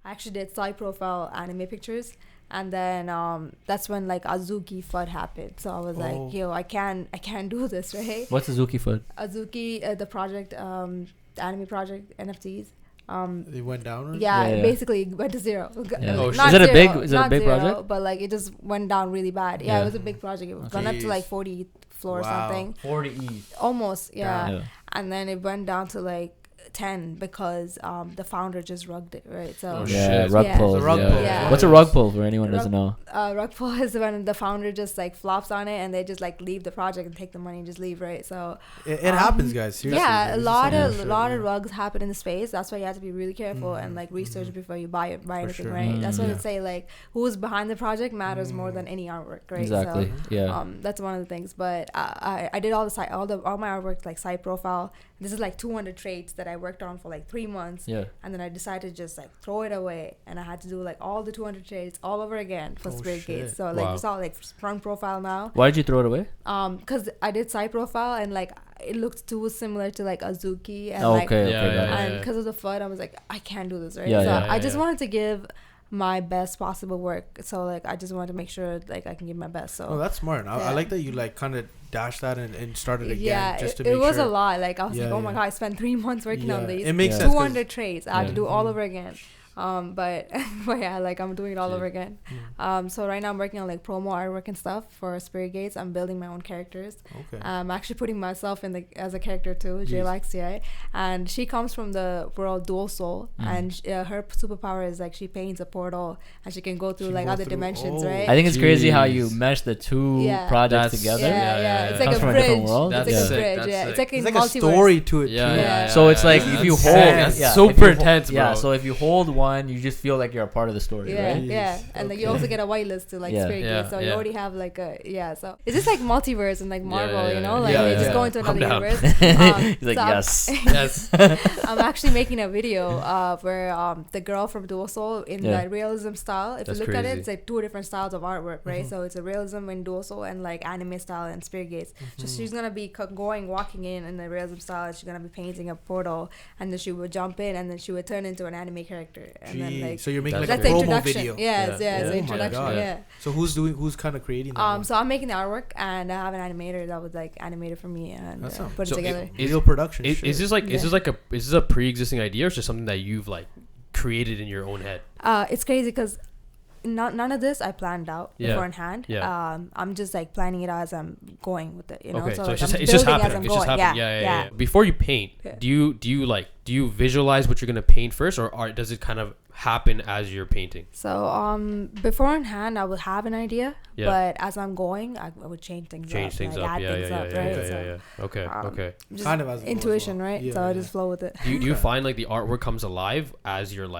I actually did side profile anime pictures. And then that's when like Auzuki FUD happened. So I was like, yo, I can't do this, right? What's Auzuki FUD? Auzuki, the project, the anime project, NFTs. It went down. Yeah, basically went to zero. Oh, is it a big project? But like it just went down really bad. Yeah, it was a big project. It went up to like 40th floor or something. 40. Almost, yeah. And then it went down to like 10 because the founder just rugged it, right? So rug pull. What's a rug pull for anyone who doesn't know? Rug pull is when the founder just like flops on it and they just like leave the project and take the money and just leave, right? So it happens, guys. Seriously, yeah, a lot of rugs happen in the space. That's why you have to be really careful and like research before you buy anything, sure. right? That's why they say like who's behind the project matters more than any artwork, right? Exactly. So, that's one of the things. But I did all my artwork like side profile. This is like 200 traits that I worked on for like 3 months. Yeah. And then I decided to just like throw it away. And I had to do like all the 200 traits all over again for Spirit Gates. So like it's all like front profile now. Why did you throw it away? Because I did side profile and like it looked too similar to like Auzuki. And and because of the FUD, I was like, I can't do this, right? I just wanted to give my best possible work. So like I just wanted to make sure like I can give my best. So that's smart. I like that you like kind of dashed that and started again. Yeah, just to make it was sure. a lot. Like I was like, oh my god, I spent 3 months working on these. It makes sense. 200 traits. I had to do all over again. But yeah, like I'm doing it all over again. So right now I'm working on like promo artwork and stuff for Spirit Gates. I'm building my own characters. Okay. I'm actually putting myself in as a character too, JYXDI, and she comes from the world Dual Soul, and her superpower is like she paints a portal and she can go through like other dimensions, right? I think it's crazy how you mesh the two projects together. Yeah. It's like a bridge. It's like a bridge. Yeah, it's like a story to it. Yeah. So it's like if you hold, that's super intense, bro. Yeah. So if you hold one, you just feel like you're a part of the story, right? Yeah, and like you also get a whitelist to like Spirit Gates, so you already have like so it's just like multiverse and like Marvel, you know, like you just go into another universe. He's like, yes. I'm actually making a video where the girl from Dual Soul in that realism style. If you look at it, it's like 2 different styles of artwork, right? So it's a realism in Dual Soul and like anime style and Spirit Gates. So she's gonna be walking in the realism style, and she's gonna be painting a portal, and then she would jump in, and then she would turn into an anime character, and then like so you're making like that's a promo introduction. video. It's the introduction. So who's kind of creating that? So I'm making the artwork, and I have an animator that would like animate it for me and put it together. Video production. Is this a pre-existing idea, or is it something that you've like created in your own head? It's crazy because none of this I planned out beforehand. I'm just like planning it as I'm going with it, you know. Okay, so like, it's just happening. It's just happening. Yeah. Before you paint, do you visualize what you're gonna paint first, or does it kind of happen as you're painting? So beforehand I would have an idea, but as I'm going I would change things up. Add things up, right? Okay. Just kind of as intuition, right? So I just flow with it. Do you find like the artwork comes alive as you're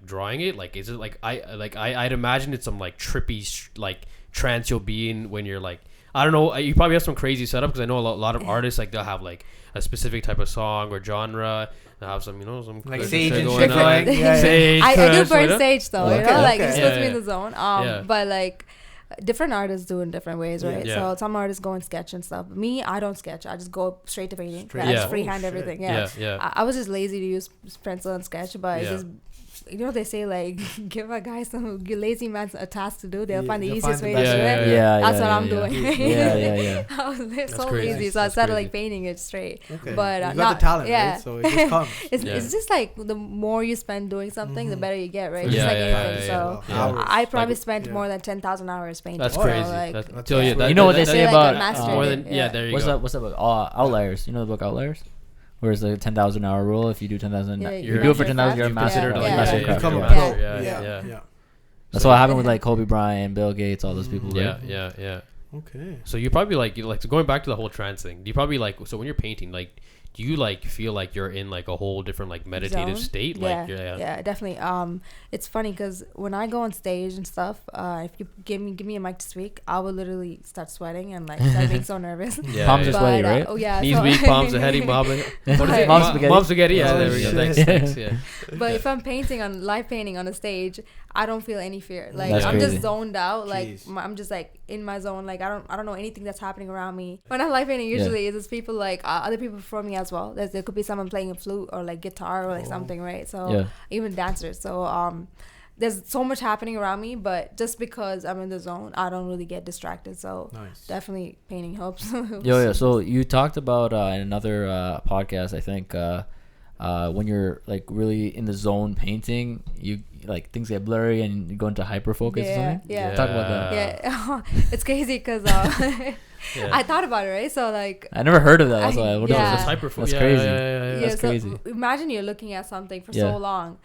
drawing it? Like, is it like I'd imagine it's some like trippy like trance you'll be in when you're like, I don't know, you probably have some crazy setup, because I know a lot of artists like they'll have like a specific type of song or genre. They'll have some, some like sage and going shit. on. Sage. I do burn sage though, you know, like it's supposed to be in the zone. Yeah. But like different artists do in different ways, right? So some artists go and sketch and stuff. Me, I don't sketch. I just go straight to painting. I just freehand everything. I was just lazy to use pencil and sketch, but it's just, you know, they say like give a guy some lazy man a task to do, they'll find the easiest way to do it. That's what I'm doing. I was so lazy, so I started like painting it straight. But you got the talent, right? So it just comes. It's just like the more you spend doing something, the better you get, right? Just like anything. So I probably spent more than 10,000 hours painting. That's crazy. You know what they say about more than there you go. What's that book? Outliers. You know the book Outliers? Where it's like a 10,000 hour rule. If you do 10,000, you do it for 10,000, you're a master. Yeah. That's what happened with like Kobe Bryant, Bill Gates, all those people. Yeah. Okay. So you probably like so going back to the whole trance thing. Do you probably like, so when you're painting, like, do you like feel like you're in like a whole different like meditative state? Like yeah, definitely. It's funny because when I go on stage and stuff, if you give me a mic to speak, I will literally start sweating and like start being so nervous. Palms are sweaty, right? Knees weak, palms are heady, mobbing. What is it? Mom spaghetti. Yeah, there we go. Thanks. Yeah. But if I'm live painting on a stage, I don't feel any fear. Like that's I'm crazy. just zoned out. Like I'm just like in my zone. Like I don't know anything that's happening around me. When I'm live painting, usually it's just people like other people before me as as well. There could be someone playing a flute or like guitar or like something, right? So even dancers. So there's so much happening around me, but just because I'm in the zone, I don't really get distracted. So definitely painting helps. So you talked about in another podcast, I think, when you're like really in the zone painting, you like things get blurry and you go into hyperfocus or something. Yeah. Talk about that. Yeah. It's crazy because I thought about it, right? So like I never heard of that. That's why I that's hyperfocus. That's crazy. That's crazy. So imagine you're looking at something for so long.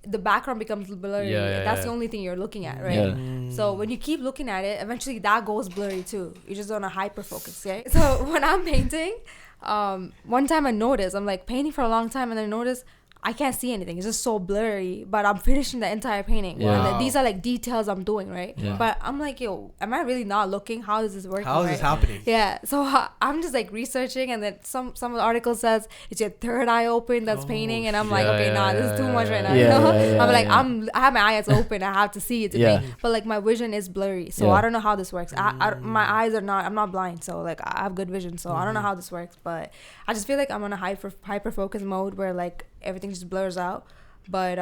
The background becomes blurry. That's the only thing you're looking at, right? So when you keep looking at it, eventually that goes blurry too. You're just on a hyper focus, right? So when I'm painting, one time I noticed, I'm like painting for a long time, and then I noticed I can't see anything. It's just so blurry, but I'm finishing the entire painting. And these are like details I'm doing, right? But I'm like, yo, am I really not looking? How is this working? How is this happening? Yeah. So I'm just like researching, and then some of the article says it's your third eye open that's painting, and I'm like, okay, this is too much right now. You know? I'm like, I have my eyes open. I have to see it to paint, but like my vision is blurry, so I don't know how this works. My eyes are not. I'm not blind, so like I have good vision, so I don't know how this works, but I just feel like I'm on a hyper focus mode where like everything just blurs out. But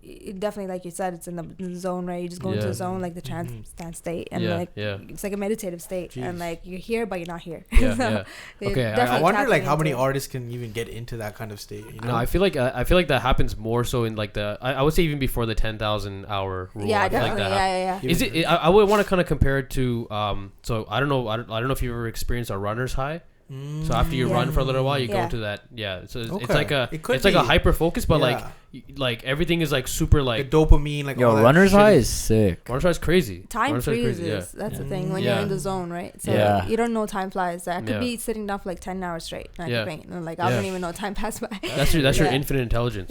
it definitely, like you said, it's in the zone, right? You just go into the zone, like the trance state, and it's like a meditative state. And like you're here but you're not here. Okay, I wonder like how many artists can even get into that kind of state, you know? No, I feel like that happens more so in like the I would say even before the 10,000 hour rule. Yeah, definitely. Like Is it I would want to kind of compare it to so I don't know if you've ever experienced a runner's high. So after you run for a little while, you go to that. So it's like a hyper focus, but like everything is like super like the dopamine, like runner's high is sick. Runner's high is crazy. Time freezes. That's the thing when you're in the zone, right? So you don't know time flies. I could be sitting down for like 10 hours straight, and I could paint, and like I don't even know time pass by. That's your infinite intelligence.